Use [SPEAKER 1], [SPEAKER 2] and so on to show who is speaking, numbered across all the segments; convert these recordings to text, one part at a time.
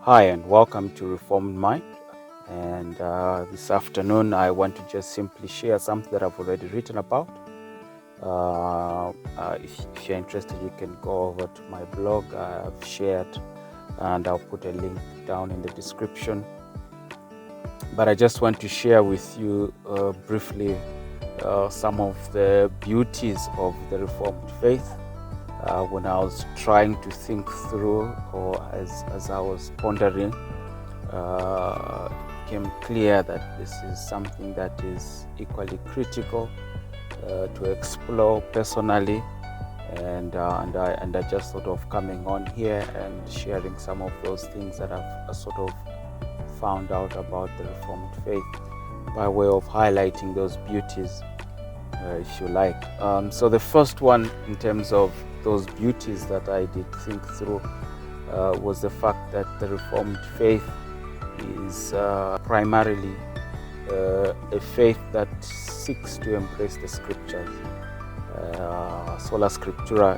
[SPEAKER 1] Hi and welcome to Reformed Mind. And this afternoon, I want to just simply share something that I've already written about. If you're interested, you can go over to my blog. I've shared, and I'll put a link down in the description. But I just want to share with you briefly some of the beauties of the Reformed faith. When I was trying to think through, or as I was pondering, it became clear that this is something that is equally critical to explore personally, and I just thought of coming on here and sharing some of those things that I've sort of found out about the Reformed faith by way of highlighting those beauties, if you like. So the first one, in terms of those beauties that I did think through, was the fact that the Reformed faith is primarily a faith that seeks to embrace the scriptures. Sola Scriptura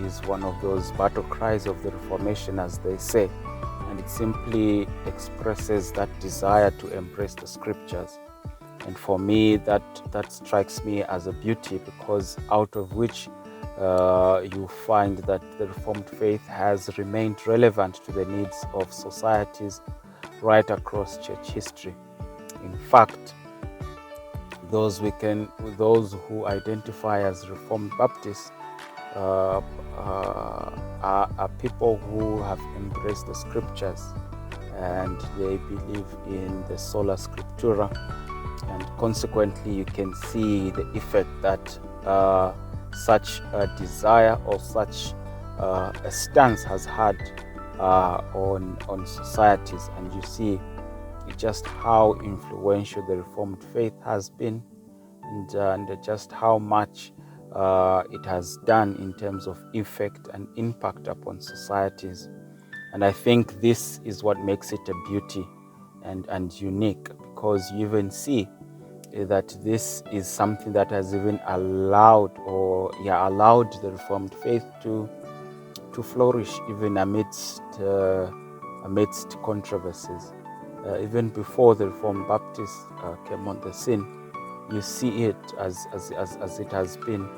[SPEAKER 1] is one of those battle cries of the Reformation, as they say, and it simply expresses that desire to embrace the scriptures. And for me, that strikes me as a beauty, because out of which you find that the Reformed faith has remained relevant to the needs of societies right across church history. In fact, those who identify as Reformed Baptists are people who have embraced the scriptures, and they believe in the Sola Scriptura, and consequently you can see the effect that such a desire or such a stance has had on societies. And you see just how influential the Reformed faith has been, and just how much it has done in terms of effect and impact upon societies. And I think this is what makes it a beauty and unique, because you even see that this is something that has even allowed the Reformed faith to flourish even amidst controversies. Even before the Reformed Baptists came on the scene, you see it as it has been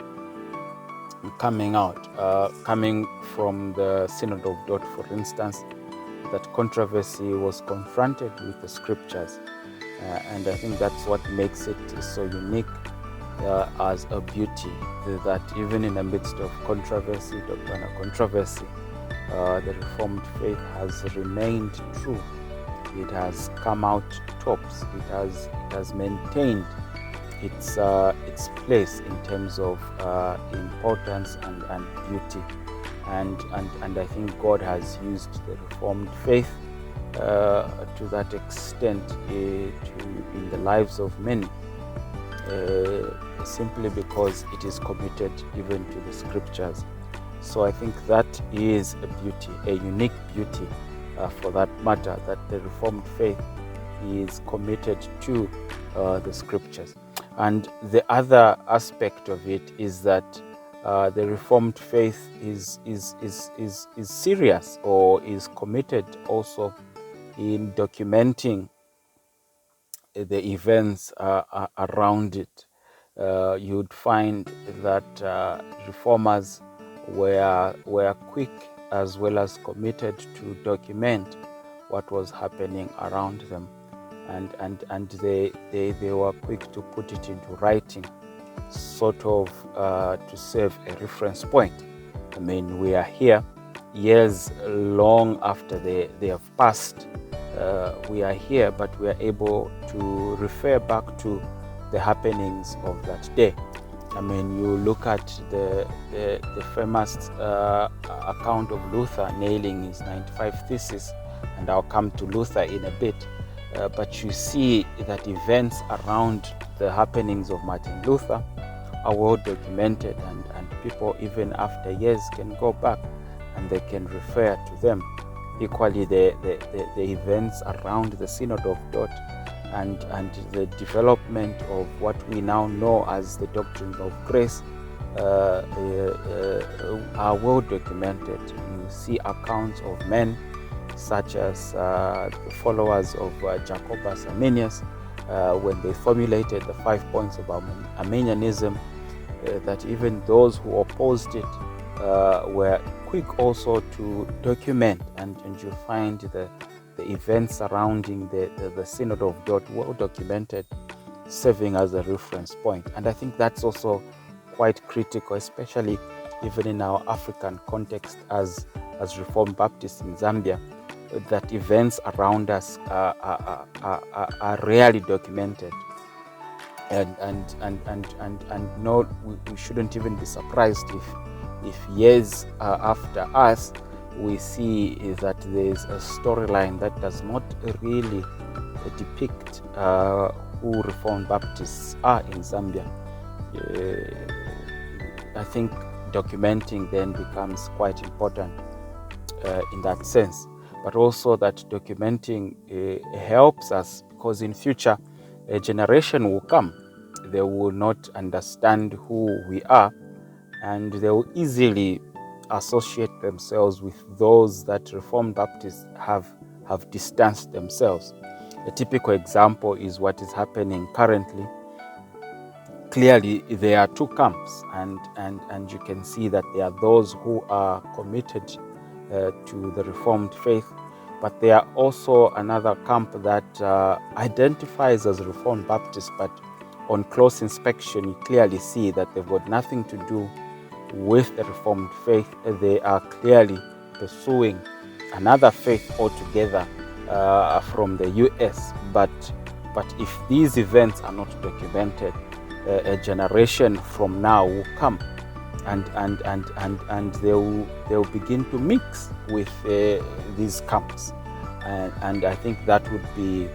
[SPEAKER 1] coming from the Synod of Dort, for instance. That controversy was confronted with the scriptures, and I think that's what makes it so unique as a beauty, that even in the midst of controversy, doctrinal controversy, the Reformed faith has remained true. It has come out tops. It has maintained its place in terms of importance and beauty, and I think God has used the Reformed faith to that extent in the lives of many, simply because it is committed even to the scriptures. So I think that is a beauty, a unique beauty, for that matter, that the Reformed faith is committed to the scriptures. And the other aspect of it is that the Reformed faith is serious, or is committed also in documenting the events around it. You'd find that reformers were quick as well as committed to document what was happening around them, and they were quick to put it into writing, sort of to serve a reference point. I mean, we are here years long after they have passed. We are here, but we are able to refer back to the happenings of that day. I mean, you look at the famous account of Luther nailing his 95 Theses, and I'll come to Luther in a bit. But you see that events around the happenings of Martin Luther are well documented, and people, even after years, can go back and they can refer to them. Equally, the events around the Synod of Dort and the development of what we now know as the doctrine of grace are well documented. You see accounts of men such as the followers of Jacobus Arminius, when they formulated the 5 points of Arminianism, that even those who opposed it were quick also to document, and you find the events surrounding the Synod of Dort well documented, serving as a reference point. And I think that's also quite critical, especially even in our African context as Reformed Baptists in Zambia, that events around us are rarely documented. And no, we shouldn't even be surprised if years after us we see that there's a storyline that does not really depict who Reformed Baptists are in Zambia. I think documenting then becomes quite important in that sense, but also that documenting helps us, because in future a generation will come, they will not understand who we are, and they will easily associate themselves with those that Reformed Baptists have distanced themselves. A typical example is what is happening currently. Clearly, there are two camps, and you can see that there are those who are committed to the Reformed faith, but there are also another camp that identifies as Reformed Baptist, but on close inspection, you clearly see that they've got nothing to do with the Reformed faith. They are clearly pursuing another faith altogether from the US. But if these events are not documented, a generation from now will come, and they will begin to mix with these camps, and I think that would be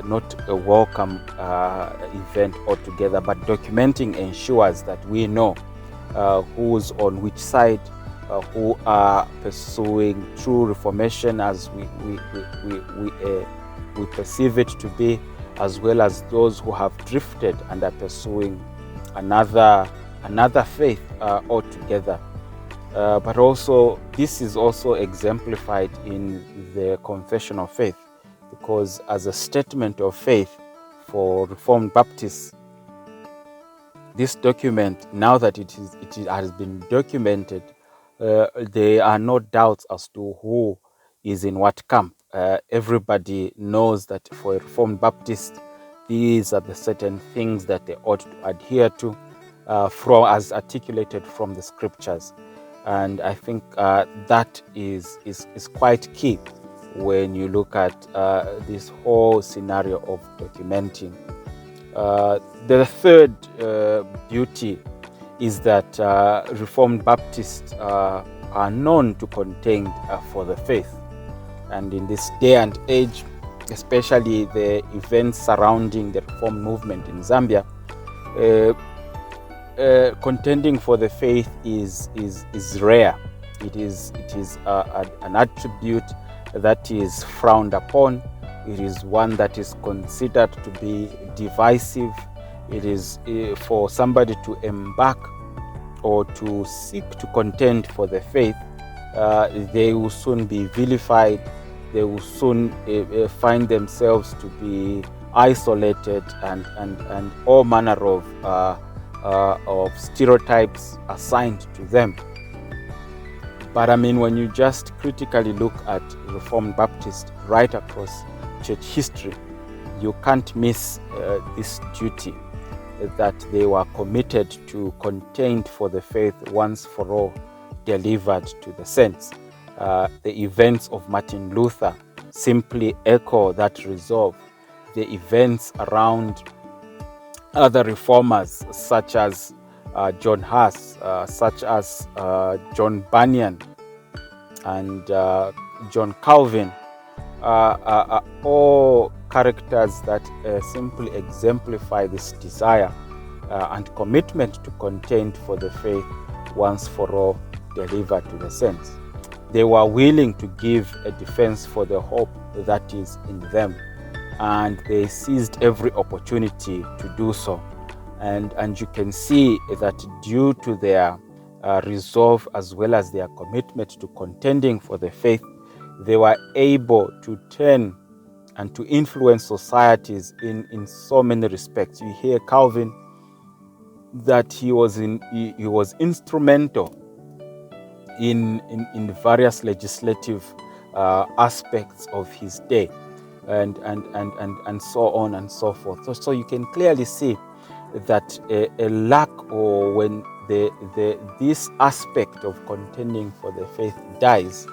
[SPEAKER 1] not a welcome event altogether. But documenting ensures that we know who's on which side, who are pursuing true reformation as we perceive it to be, as well as those who have drifted and are pursuing another faith altogether. But also, this is also exemplified in the confession of faith, because as a statement of faith for Reformed Baptists, this document, now that it has been documented, there are no doubts as to who is in what camp. Everybody knows that for a Reformed Baptist, these are the certain things that they ought to adhere to, as articulated from the scriptures. And I think that is quite key when you look at this whole scenario of documenting. The third beauty is that Reformed Baptists are known to contend for the faith. And in this day and age, especially the events surrounding the Reformed movement in Zambia, contending for the faith is rare. It is an attribute that is frowned upon. It is one that is considered to be divisive. It is for somebody to embark or to seek to contend for the faith, they will soon be vilified. They will soon find themselves to be isolated, and all manner of stereotypes assigned to them. But I mean, when you just critically look at Reformed Baptist right across church history, you can't miss this duty that they were committed to contend for the faith once for all delivered to the saints. The events of Martin Luther simply echo that resolve. The events around other reformers such as John Huss, such as John Bunyan and John Calvin, are all characters that simply exemplify this desire and commitment to contend for the faith once for all delivered to the saints. They were willing to give a defense for the hope that is in them, and they seized every opportunity to do so. And you can see that due to their resolve as well as their commitment to contending for the faith, they were able to turn and to influence societies in so many respects. You hear Calvin that he was instrumental in various legislative aspects of his day, and so on and so forth. So you can clearly see that a lack, or when this aspect of contending for the faith dies,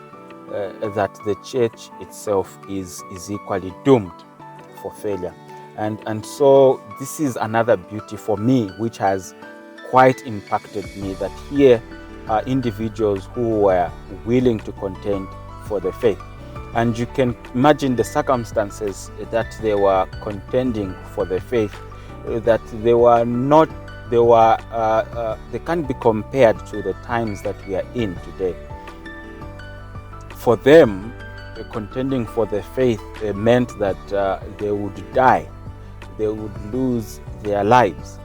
[SPEAKER 1] that the church itself is equally doomed for failure. And so this is another beauty for me, which has quite impacted me, that here are individuals who were willing to contend for the faith. And you can imagine the circumstances that they were contending for the faith, that they were not, they can't be compared to the times that we are in today. For them, contending for the faith meant that they would die, they would lose their lives.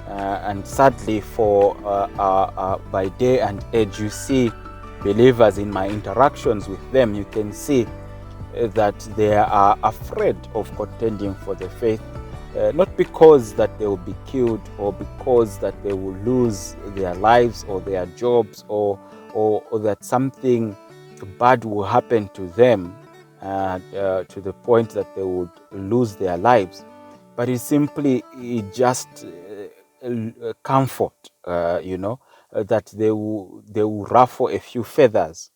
[SPEAKER 1] And sadly, by day and age, you see believers, in my interactions with them, you can see that they are afraid of contending for the faith, not because that they will be killed, or because that they will lose their lives or their jobs, or that something bad will happen to them, to the point that they would lose their lives, but it's simply just comfort, that they will ruffle a few feathers,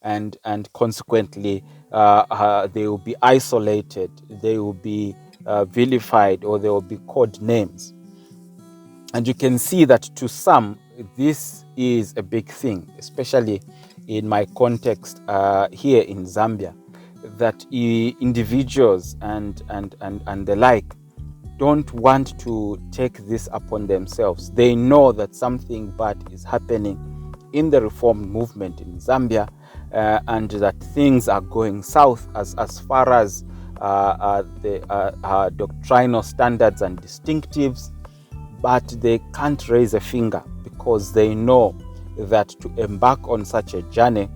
[SPEAKER 1] and consequently they will be isolated, they will be vilified, or they will be called names. And you can see that to some, this is a big thing, especially in my context here in Zambia, that individuals and the like don't want to take this upon themselves. They know that something bad is happening in the reformed movement in Zambia, and that things are going south as far as the doctrinal standards and distinctives, but they can't raise a finger, because they know that to embark on such a journey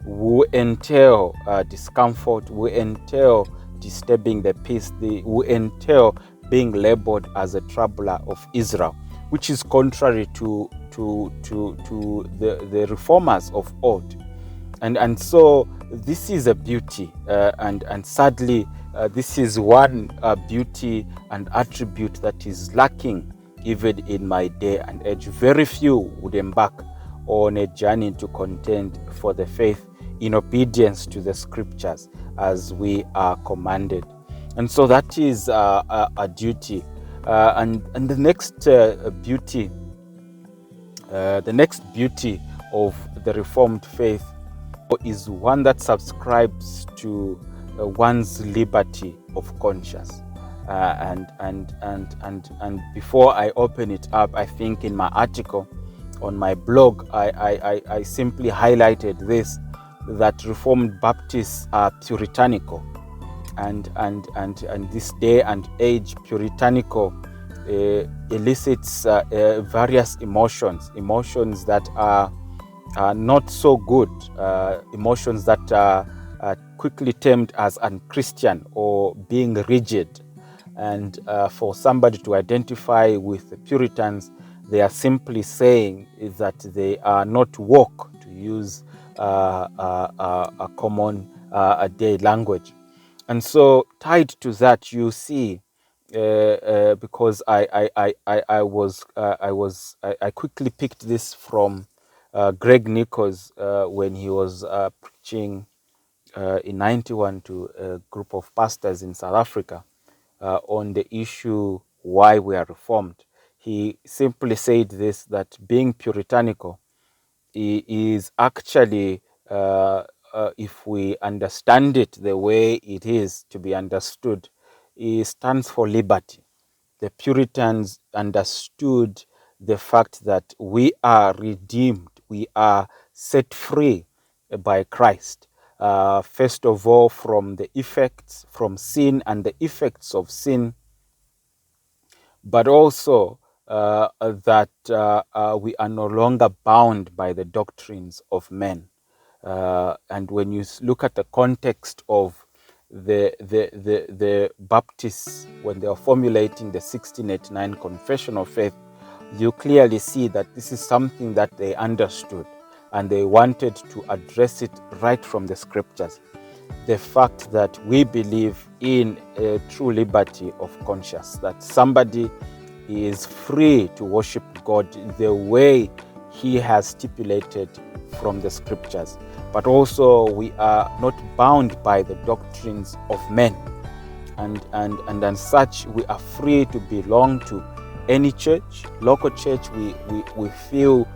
[SPEAKER 1] will entail discomfort, will entail disturbing the peace, will entail being labeled as a troubler of Israel, which is contrary to the reformers of old. And so this is a beauty, and sadly this is one beauty and attribute that is lacking even in my day and age. Very few would embark on a journey to contend for the faith in obedience to the scriptures as we are commanded. And so that is a duty. And the next beauty, of the Reformed faith is one that subscribes to one's liberty of conscience. And before I open it up, I think in my article on my blog, I simply highlighted this, that Reformed Baptists are puritanical, and this day and age, puritanical elicits various emotions that are not so good, emotions that are quickly termed as unchristian or being rigid. And for somebody to identify with the Puritans, they are simply saying is that they are not woke, to use a common day language. And so tied to that, you see, because I quickly picked this from Greg Nichols when he was preaching in '91 to a group of pastors in South Africa on the issue why we are reformed. He simply said this, that being puritanical is actually, if we understand it the way it is to be understood, it stands for liberty. The Puritans understood the fact that we are redeemed, we are set free by Christ. First of all, from the effects, from sin and the effects of sin, but also that we are no longer bound by the doctrines of men. And when you look at the context of the Baptists, when they are formulating the 1689 Confession of Faith, you clearly see that this is something that they understood and they wanted to address it right from the scriptures. The fact that we believe in a true liberty of conscience, that somebody is free to worship God the way he has stipulated from the scriptures. But also we are not bound by the doctrines of men. And as such, we are free to belong to any church, local church we feel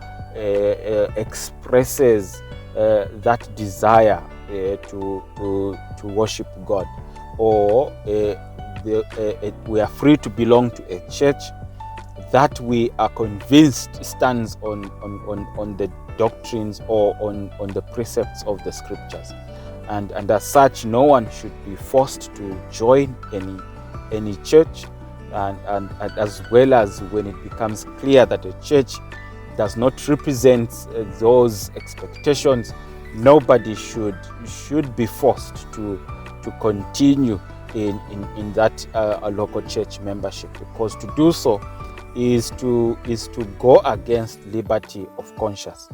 [SPEAKER 1] expresses that desire to worship God, or we are free to belong to a church that we are convinced stands on the doctrines or on the precepts of the scriptures. And as such, no one should be forced to join any church, and as well as when it becomes clear that a church does not represent those expectations, nobody should be forced to continue in that local church membership, because to do so is to go against liberty of conscience.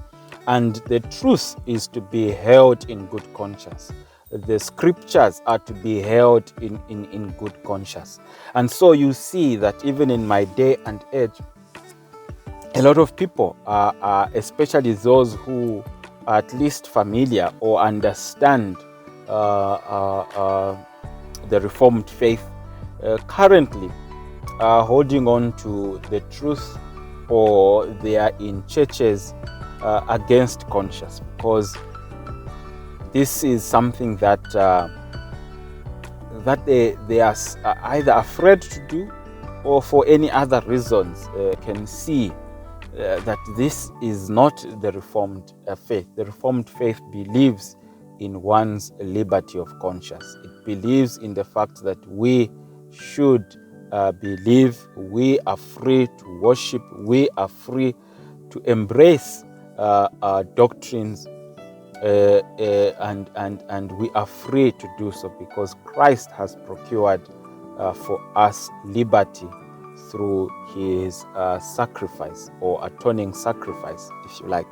[SPEAKER 1] And the truth is to be held in good conscience. The scriptures are to be held in good conscience. And so you see that even in my day and age, a lot of people are especially those who are at least familiar or understand the Reformed faith, currently are holding on to the truth, or they are in churches against conscience, because this is something that they are either afraid to do, or for any other reasons can see that this is not the Reformed faith. The Reformed faith believes in one's liberty of conscience. It believes in the fact that we should believe, we are free to worship, we are free to embrace doctrines, and we are free to do so because Christ has procured for us liberty through his sacrifice, or atoning sacrifice, if you like.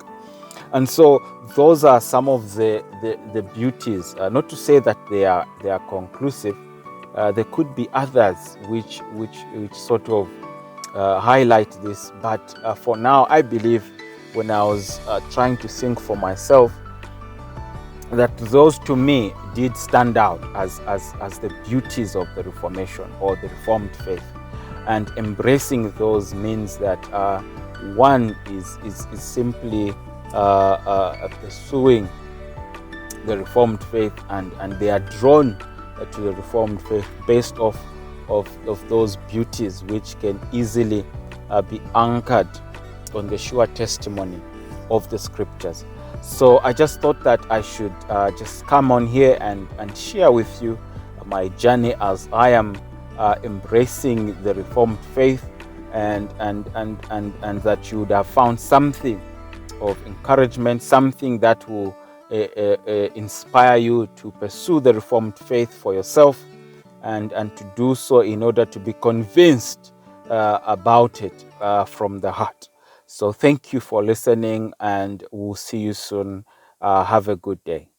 [SPEAKER 1] And so those are some of the beauties, not to say that they are conclusive. There could be others which sort of highlight this, but for now, I believe, when I was trying to think for myself, that those to me did stand out as the beauties of the Reformation or the Reformed faith. And embracing those means that one is simply pursuing the Reformed faith, and they are drawn to the Reformed faith based off of those beauties which can easily be anchored on the sure testimony of the scriptures. So I just thought that I should just come on here and share with you my journey as I am embracing the Reformed faith, and that you would have found something of encouragement, something that will inspire you to pursue the Reformed faith for yourself, and to do so in order to be convinced about it from the heart. So thank you for listening, and we'll see you soon. Have a good day.